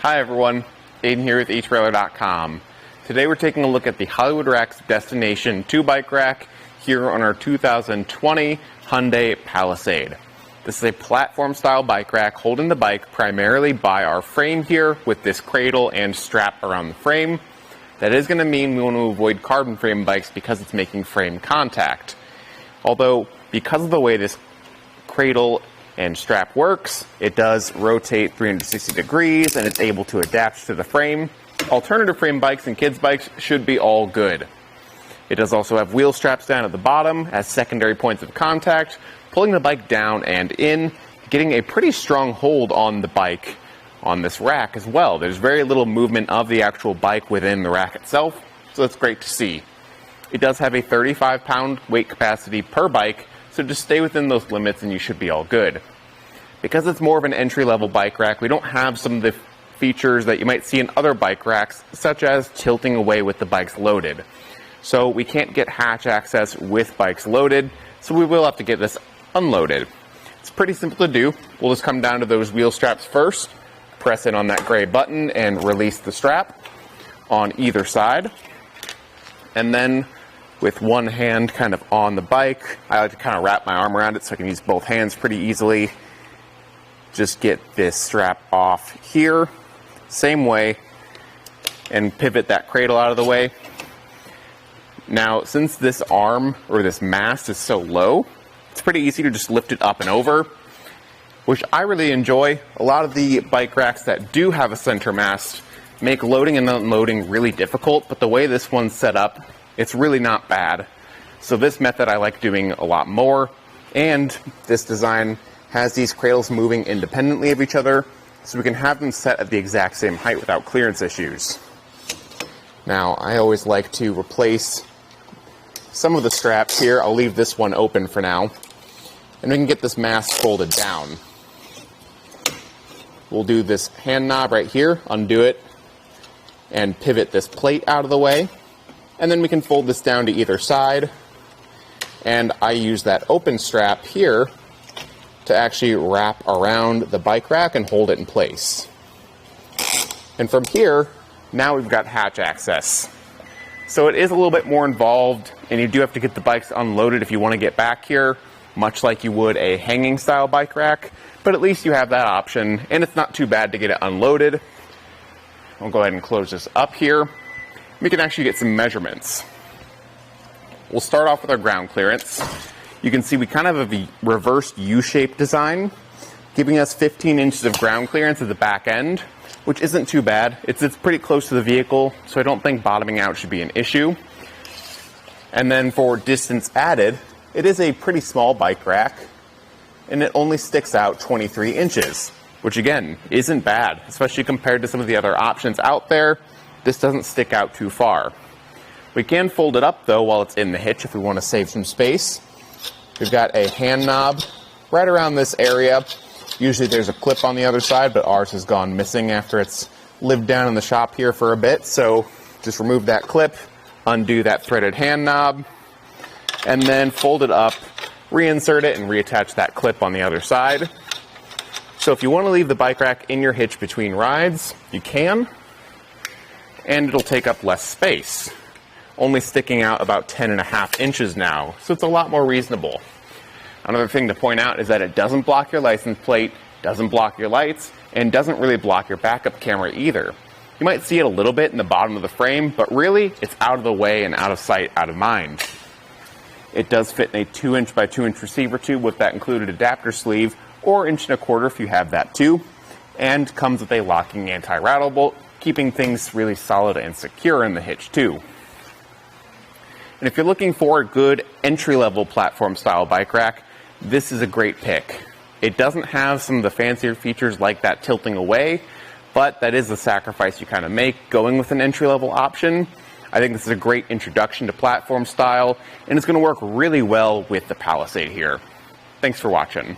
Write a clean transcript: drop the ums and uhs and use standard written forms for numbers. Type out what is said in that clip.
Hi everyone, Aidan here with etrailer.com. Today we're taking a look at the Hollywood Rack's Destination 2 bike rack here on our 2020 Hyundai Palisade. This is a platform style bike rack holding the bike primarily by our frame here with this cradle and strap around the frame. That is going to mean we want to avoid carbon frame bikes because it's making frame contact. Although, because of the way this cradle and strap works, it does rotate 360 degrees and it's able to adapt to the frame. Alternative frame bikes and kids bikes should be all good. It does also have wheel straps down at the bottom as secondary points of contact, pulling the bike down and in, getting a pretty strong hold on the bike on this rack as well. There's very little movement of the actual bike within the rack itself, so that's great to see. It does have a 35-pound weight capacity per bike, so just stay within those limits and you should be all good. Because it's more of an entry-level bike rack, we don't have some of the features that you might see in other bike racks, such as tilting away with the bikes loaded. So we can't get hatch access with bikes loaded, so we will have to get this unloaded. It's pretty simple to do. We'll just come down to those wheel straps first, press in on that gray button and release the strap on either side. And then with one hand kind of on the bike, I like to kind of wrap my arm around it so I can use both hands pretty easily. Just get this strap off here, same way, and pivot that cradle out of the way. Now, since this arm or this mast is so low, it's pretty easy to just lift it up and over, which I really enjoy. A lot of the bike racks that do have a center mast make loading and unloading really difficult, but the way this one's set up, it's really not bad. So this method I like doing a lot more, and this design has these cradles moving independently of each other, so we can have them set at the exact same height without clearance issues. Now, I always like to replace some of the straps here. I'll leave this one open for now, and we can get this mast folded down. We'll do this hand knob right here, undo it, and pivot this plate out of the way. And then we can fold this down to either side. And I use that open strap here to actually wrap around the bike rack and hold it in place. And from here, now we've got hatch access. So it is a little bit more involved, and you do have to get the bikes unloaded if you want to get back here, much like you would a hanging style bike rack, but at least you have that option, and it's not too bad to get it unloaded. I'll go ahead and close this up here. We can actually get some measurements. We'll start off with our ground clearance. You can see we kind of have a reversed U-shaped design, giving us 15 inches of ground clearance at the back end, which isn't too bad. It's pretty close to the vehicle, so I don't think bottoming out should be an issue. And then for distance added, it is a pretty small bike rack, and it only sticks out 23 inches, which again, isn't bad, especially compared to some of the other options out there. This doesn't stick out too far. We can fold it up though while it's in the hitch if we want to save some space. We've got a hand knob right around this area. Usually there's a clip on the other side, but ours has gone missing after it's lived down in the shop here for a bit. So just remove that clip, undo that threaded hand knob, and then fold it up, reinsert it, and reattach that clip on the other side. So if you want to leave the bike rack in your hitch between rides, you can, and it'll take up less space, only sticking out about 10.5 inches now, so it's a lot more reasonable. Another thing to point out is that it doesn't block your license plate, doesn't block your lights, and doesn't really block your backup camera either. You might see it a little bit in the bottom of the frame, but really it's out of the way and out of sight, out of mind. It does fit in a 2-inch by 2-inch receiver tube with that included adapter sleeve, or 1.25 inches if you have that too, and comes with a locking anti-rattle bolt, keeping things really solid and secure in the hitch too. And if you're looking for a good entry-level platform style bike rack, this is a great pick. It doesn't have some of the fancier features like that tilting away, but that is the sacrifice you kind of make going with an entry-level option. I think this is a great introduction to platform style, and it's going to work really well with the Palisade here. Thanks for watching.